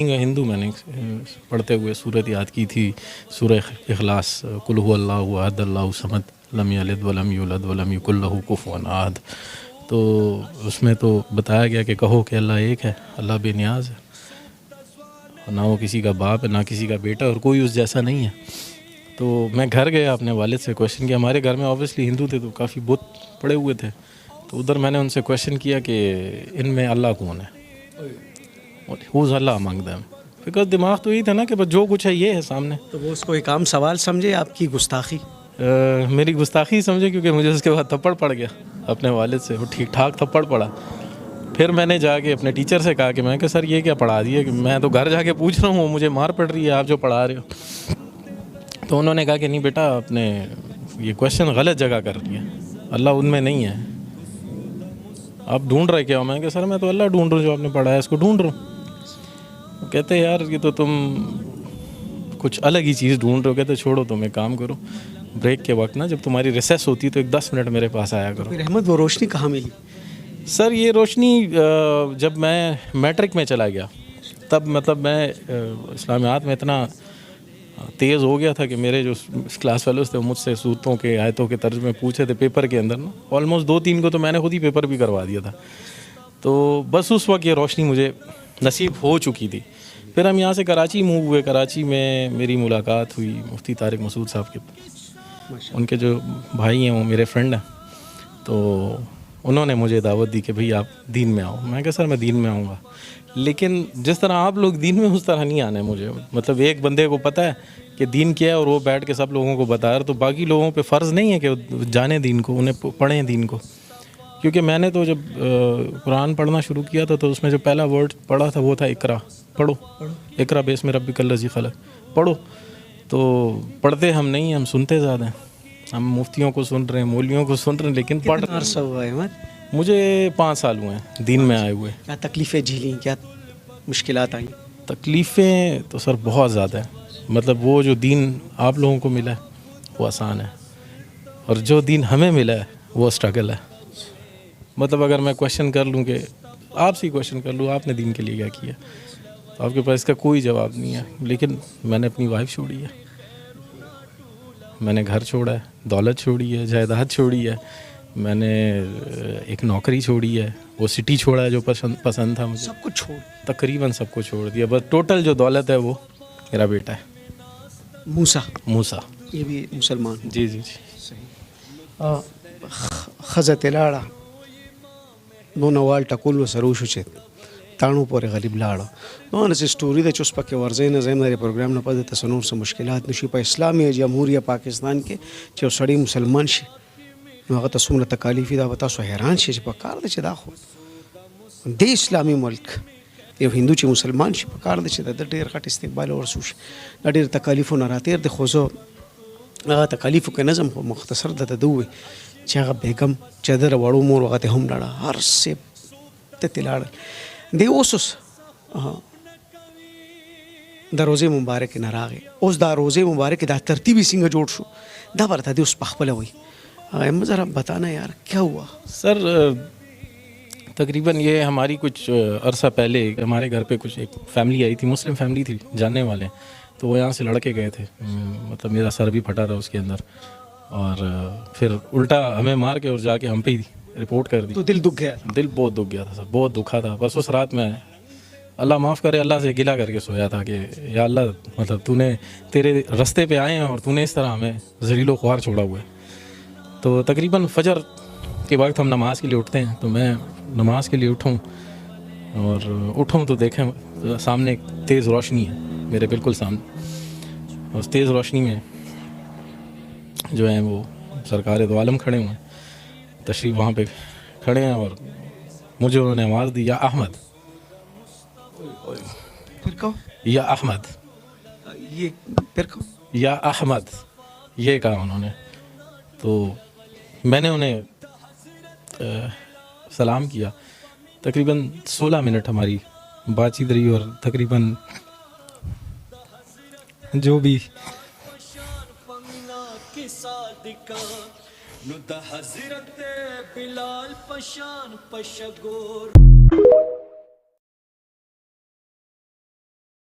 ہندو میں نے پڑھتے ہوئے صورت یاد کی تھی، سورہ اخلاص، قل هو اللہ احد اللہ الصمد لم یلد ولم یولد ولم یکن لہ کفوا احد. تو اس میں تو بتایا گیا کہ کہو کہ اللہ ایک ہے، اللہ بے نیاز ہے، نہ وہ کسی کا باپ ہے نہ کسی کا بیٹا، اور کوئی اس جیسا نہیں ہے. تو میں گھر گیا، اپنے والد سے کویشچن کیا. ہمارے گھر میں اوبیسلی ہندو تھے تو کافی بت پڑے ہوئے تھے، تو ادھر میں نے ان سے کویشچن کیا کہ ان میں اللہ کون ہے، who's Allah among them. Because دماغ تو یہی تھا نا کہ بس جو کچھ ہے یہ ہے سامنے. تو وہ اس کو ایک عام سوال سمجھے آپ کی گستاخی؟ میری گستاخی سمجھے، کیونکہ مجھے اس کے بعد تھپڑ پڑ گیا اپنے والد سے، وہ ٹھیک ٹھاک تھپڑ پڑا. پھر میں نے جا کے اپنے ٹیچر سے کہا کہ میں کہ سر یہ کیا پڑھا دیے، کہ میں تو گھر جا کے پوچھ رہا ہوں، مجھے مار پڑ رہی ہے آپ جو پڑھا رہے ہو. تو انہوں نے کہا کہ نہیں بیٹا، آپ نے یہ کویشچن غلط جگہ کر دیا، اللہ ان میں نہیں ہے. آپ ڈھونڈ رہے کیا ہو؟ میں کہ سر میں تو اللہ ڈھونڈ رہا ہوں، جو آپ نے پڑھا ہے اس کو ڈھونڈ رہا ہوں. کہتے یار یہ تو تم کچھ الگ ہی چیز ڈھونڈ رہے ہو. کہتے چھوڑو، تم ایک کام کرو، بریک کے وقت نا جب تمہاری ریسیس ہوتی ہے تو ایک 10 منٹ میرے پاس آیا کرو. پھر احمد وہ روشنی کہاں ملی؟ سر یہ روشنی جب میں میٹرک میں چلا گیا، تب مطلب میں اسلامیات میں اتنا تیز ہو گیا تھا کہ میرے جو کلاس فیلوز تھے وہ مجھ سے صورتوں کے آیتوں کے ترجمے پوچھے تھے پیپر کے اندر نا. آلموسٹ 2-3 کو تو میں نے خود ہی پیپر بھی کروا دیا تھا. تو بس اس وقت یہ روشنی مجھے نصیب ہو چکی تھی. پھر ہم یہاں سے کراچی موو ہوئے. کراچی میں میری ملاقات ہوئی مفتی طارق مسعود صاحب کے، ان کے جو بھائی ہیں وہ میرے فرینڈ ہیں. تو انہوں نے مجھے دعوت دی کہ بھئی آپ دین میں آؤ. میں کہا سر میں دین میں آؤں گا، لیکن جس طرح آپ لوگ دین میں اس طرح نہیں آنا ہے مجھے. مطلب ایک بندے کو پتہ ہے کہ دین کیا ہے اور وہ بیٹھ کے سب لوگوں کو بتا رہا، تو باقی لوگوں پہ فرض نہیں ہے کہ جانیں دین کو، انہیں پڑھیں دین کو. کیونکہ میں نے تو جب قرآن پڑھنا شروع کیا تھا تو اس میں جو پہلا ورڈ پڑھا تھا وہ تھا اقرا. پڑھو، اقرا باسم ربک الذی خلق، پڑھو. تو پڑھتے ہم نہیں ہیں، ہم سنتے زیادہ ہیں. ہم مفتیوں کو سن رہے ہیں، مولویوں کو سن رہے ہیں، لیکن پڑھ کتنا عرصہ ہوا ہے احمد؟ مجھے 5 سال ہوئے ہیں دین میں آئے ہوئے. کیا تکلیفیں جھیلیں، کیا مشکلات آئیں؟ تکلیفیں تو سر بہت زیادہ ہیں. مطلب وہ جو دین آپ لوگوں کو ملا ہے وہ آسان ہے، اور جو دین ہمیں ملا ہے وہ اسٹرگل ہے. مطلب اگر میں کویشچن کر لوں کہ آپ سے کویشچن کر لوں آپ نے دین کے لیے کیا کیا، تو آپ کے پاس اس کا کوئی جواب نہیں ہے. لیکن میں نے اپنی وائف چھوڑی ہے، میں نے گھر چھوڑا ہے، دولت چھوڑی ہے، جائیداد چھوڑی ہے، میں نے ایک نوکری چھوڑی ہے، وہ سٹی چھوڑا ہے جو پسند تھا مجھے. سب کچھ چھوڑ، تقریباً سب کو چھوڑ دیا. بس ٹوٹل جو دولت ہے وہ میرا بیٹا ہے موسیٰ. یہ بھی مسلمان. جی جی جی. خزت لاړه نو نوال ټکول سرو شو چې تاڼو پورې غریب لاړه نو نس سټوري د چوس پکې ورځې نه زم د پروګرام نه پد ته سنور سم مشکلات نشي په اسلامي جمهوریت پاکستان کې چې سړی مسلمان شي نو هغه ته څومره تکالیف دا وتا سو حیران شي چې په کار د چې دا خو د اسلامي ملک یو هندو چې مسلمان شي په کار د چې د ډېر غټ استقبال ورسو شي د ډېر تکالیفونه راتیر د خوځو هغه تکالیفو کې نظم خو مختصر د دوی چې هغه بیگم چادر وړو مور هغه ته هم لاړه هر څه ته تلاړ دی. اوس د روزه مبارک نه راغې، اوس دا روزه مبارک دا ترتیبی څنګه جوړ شو دا ورته دی اوس پخپله وي. احمد ذرا بتانا یار کیا ہوا؟ سر تقریباً یہ ہماری کچھ عرصہ پہلے ہمارے گھر پہ کچھ ایک فیملی آئی تھی، مسلم فیملی تھی، جاننے والے، تو وہ یہاں سے لڑکے گئے تھے. مطلب میرا سر بھی پھٹا رہا اس کے اندر، اور پھر الٹا ہمیں مار کے اور جا کے ہم پہ ہی رپورٹ کر دی. تو دل دکھ گیا؟ دل بہت دکھ گیا تھا سر، بہت دکھا تھا. بس اس رات میں اللہ معاف کرے اللہ سے گلا کر کے سویا تھا کہ یا اللہ مطلب تو نے تیرے رستے پہ آئے ہیں اور تو نے اس طرح ہمیں ذلیل و خوار چھوڑا ہوا ہے. تو تقریباً فجر کے وقت ہم نماز کے لیے اٹھتے ہیں، تو میں نماز کے لیے اٹھوں تو دیکھیں سامنے ایک تیز روشنی ہے میرے بالکل سامنے. اس تیز روشنی میں جو ہیں وہ سرکار دو عالم کھڑے ہوئے ہیں، تشریف وہاں پہ کھڑے ہیں، اور مجھے انہوں نے آواز دی یا احمد. پھر کہو یا احمد، یہ پھر کہو یا احمد، یہ کہا انہوں نے. تو میں نے انہیں سلام کیا. تقریباً 16 منٹ ہماری بات چیت رہی، اور تقریباً جو بھی حضرت بلال پشان پشگور